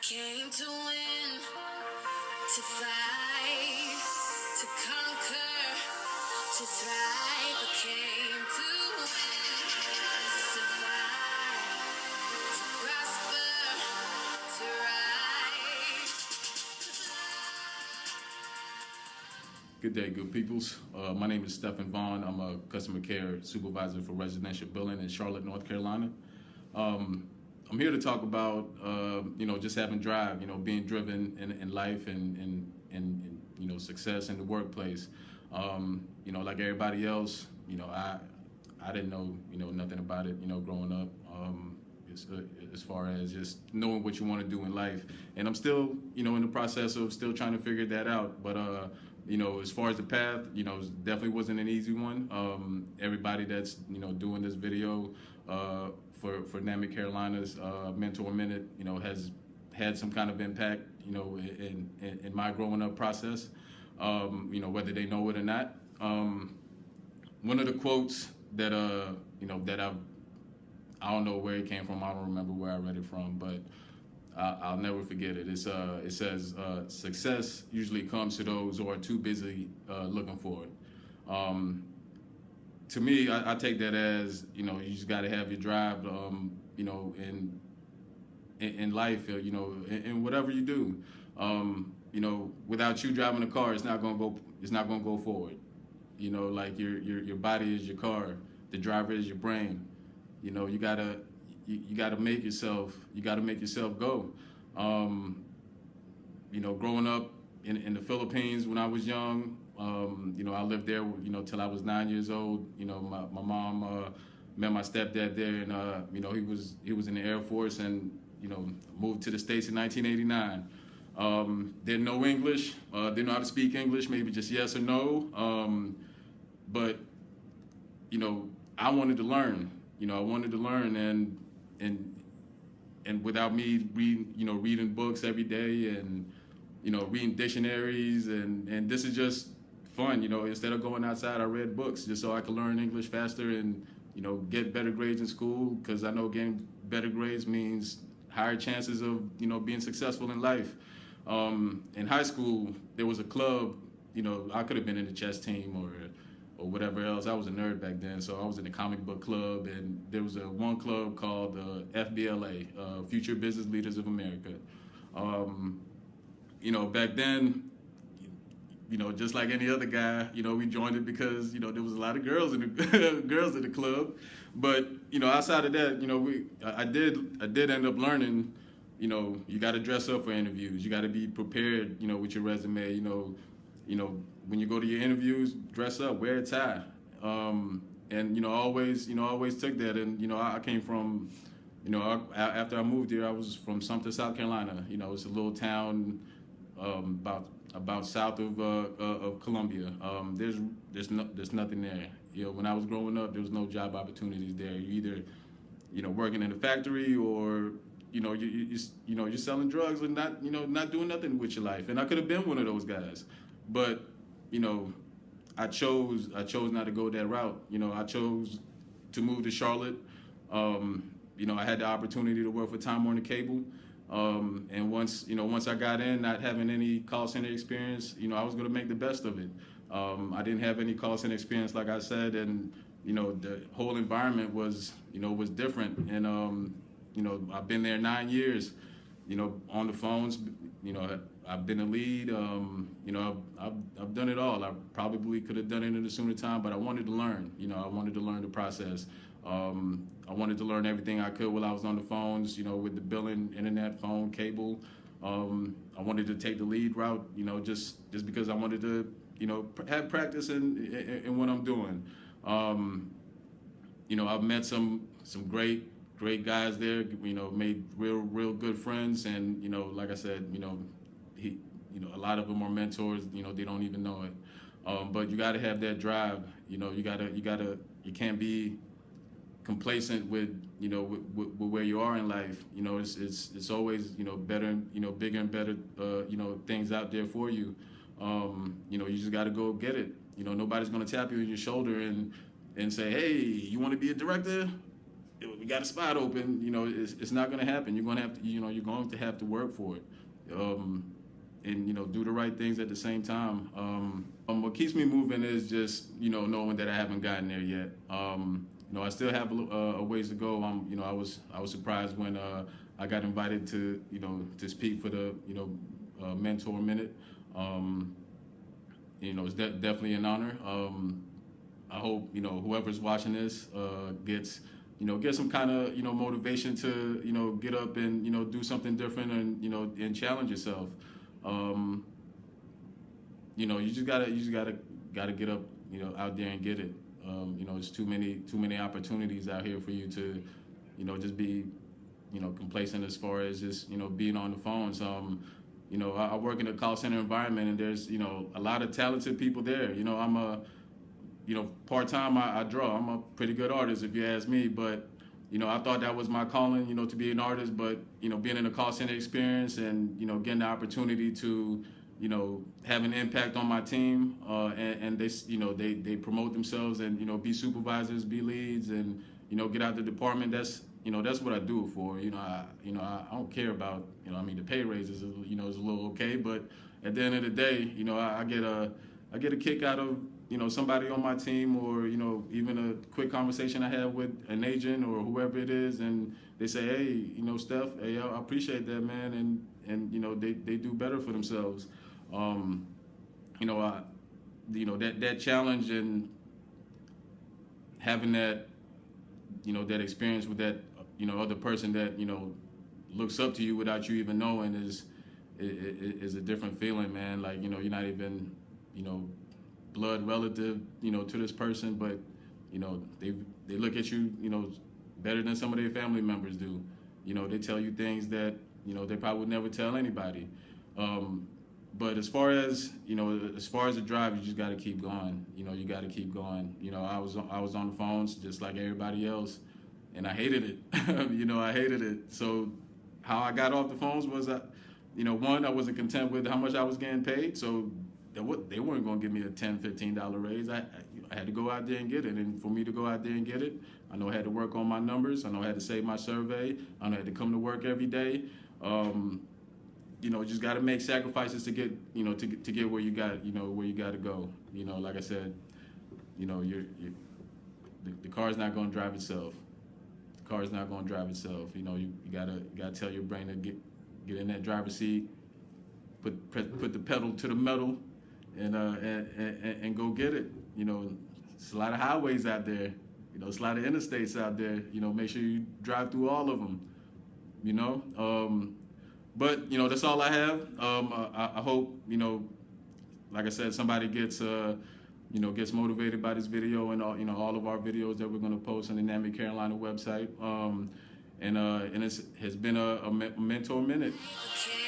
came to win, to fight, to conquer, to thrive. I came to win, to survive, to prosper, to rise, to fly. Good day, good peoples. My name is Vaughn. I'm a customer care supervisor for residential billing in Charlotte, North Carolina. I'm here to talk about, just having drive, being driven in life and success in the workplace. Like everybody else, I didn't know, nothing about it, growing up. As far as just knowing what you want to do in life, and I'm still, in the process of still trying to figure that out. But as far as the path, it definitely wasn't an easy one. Everybody that's doing this video for NAMIC-Carolinas Mentor Minute, has had some kind of impact, in my growing up process, whether they know it or not. One of the quotes that that I don't know where it came from. I don't remember where I read it from, but I'll never forget it. It says, success usually comes to those who are too busy looking for it. To me, I take that as, you just got to have your drive, in life, in whatever you do. Without you driving a car, it's not gonna go forward. Like your body is your car, the driver is your brain. You gotta make yourself go. Growing up in the Philippines when I was young, I lived there, till I was 9 years old. My mom met my stepdad there, and he was in the Air Force, and moved to the States in 1989. Didn't know English, didn't know how to speak English, maybe just yes or no. But I wanted to learn. And without me reading books every day, and reading dictionaries, and this is just fun. Instead of going outside, I read books just so I could learn English faster and get better grades in school, because I know getting better grades means higher chances of being successful in life. In high school, there was a club. I could have been in the chess team or whatever else. I was a nerd back then, so I was in the comic book club, and there was one club called FBLA, Future Business Leaders of America. Back then, just like any other guy, we joined it because there was a lot of girls in the girls in the club. But outside of that, I did end up learning. You got to dress up for interviews. You got to be prepared. With your resume. When you go to your interviews, dress up, wear a tie. And always took that. And I came from, after I moved here, I was from Sumter, South Carolina. It's a little town about south of Columbia. There's nothing there. When I was growing up, there was no job opportunities there. You either working in a factory, or you're selling drugs and not doing nothing with your life. And I could have been one of those guys, but I chose not to go that route. I chose to move to Charlotte. I had the opportunity to work for Time Warner Cable. And once I got in, not having any call center experience, I was going to make the best of it. I didn't have any call center experience, like I said, and the whole environment was different. And I've been there 9 years. On the phones. I've been a lead. I've done it all. I probably could have done it at a sooner time, but I wanted to learn. I wanted to learn the process. I wanted to learn everything I could while I was on the phones, with the billing, internet, phone, cable. I wanted to take the lead route, just because I wanted to, have practice in what I'm doing. I've met some great guys there, made real good friends. And, like I said, a lot of them are mentors, they don't even know it. But you got to have that drive. You can't be complacent with where you are in life. It's always better, bigger and better things out there for you. You just got to go get it. Nobody's gonna tap you on your shoulder and say, hey, you want to be a director? we got a spot open. It's not going to happen. You're going to have to, you're going to have to work for it, and do the right things at the same time. What keeps me moving is just knowing that I haven't gotten there yet. I still have a ways to go. I was surprised when I got invited to to speak for the mentor minute. It's definitely an honor. I hope whoever's watching this gets some kind of motivation to get up and do something different and challenge yourself. You just gotta get up out there and get it. There's too many opportunities out here for you to just be complacent as far as just being on the phones. I work in a call center environment, and there's a lot of talented people there. I'm a part-time I draw. I'm a pretty good artist if you ask me, but I thought that was my calling, to be an artist. But being in a call center experience and getting the opportunity to have an impact on my team, and they promote themselves and be supervisors, be leads, and get out the department. That's what I do it for. I don't care about the pay raises is a little okay, but at the end of the day, I get a kick out of somebody on my team, or even a quick conversation I have with an agent or whoever it is, and they say, hey, Steph, hey, I appreciate that, man, and they do better for themselves. That challenge and having that that experience with that other person that looks up to you without you even knowing is a different feeling, man. Like you're not even blood relative to this person, but they look at you better than some of their family members do. They tell you things that they probably would never tell anybody. But as far as the drive, you just got to keep going. You got to keep going. I was on the phones just like everybody else, and I hated it. I hated it. So how I got off the phones was one, I wasn't content with how much I was getting paid. So they weren't going to give me a $10, $15 raise. I had to go out there and get it. And for me to go out there and get it, I know I had to work on my numbers. I know I had to save my survey. I know I had to come to work every day. Just got to make sacrifices to get, to get where you got, where you got to go. Like I said, the car's not going to drive itself. The car's not going to drive itself. You gotta tell your brain to get in that driver's seat, put the pedal to the metal, and go get it. It's a lot of highways out there. It's a lot of interstates out there. Make sure you drive through all of them. But that's all I have. I hope like I said, somebody gets motivated by this video and all of our videos that we're going to post on the NAMIC-Carolina website. And it has been a mentor minute. Okay.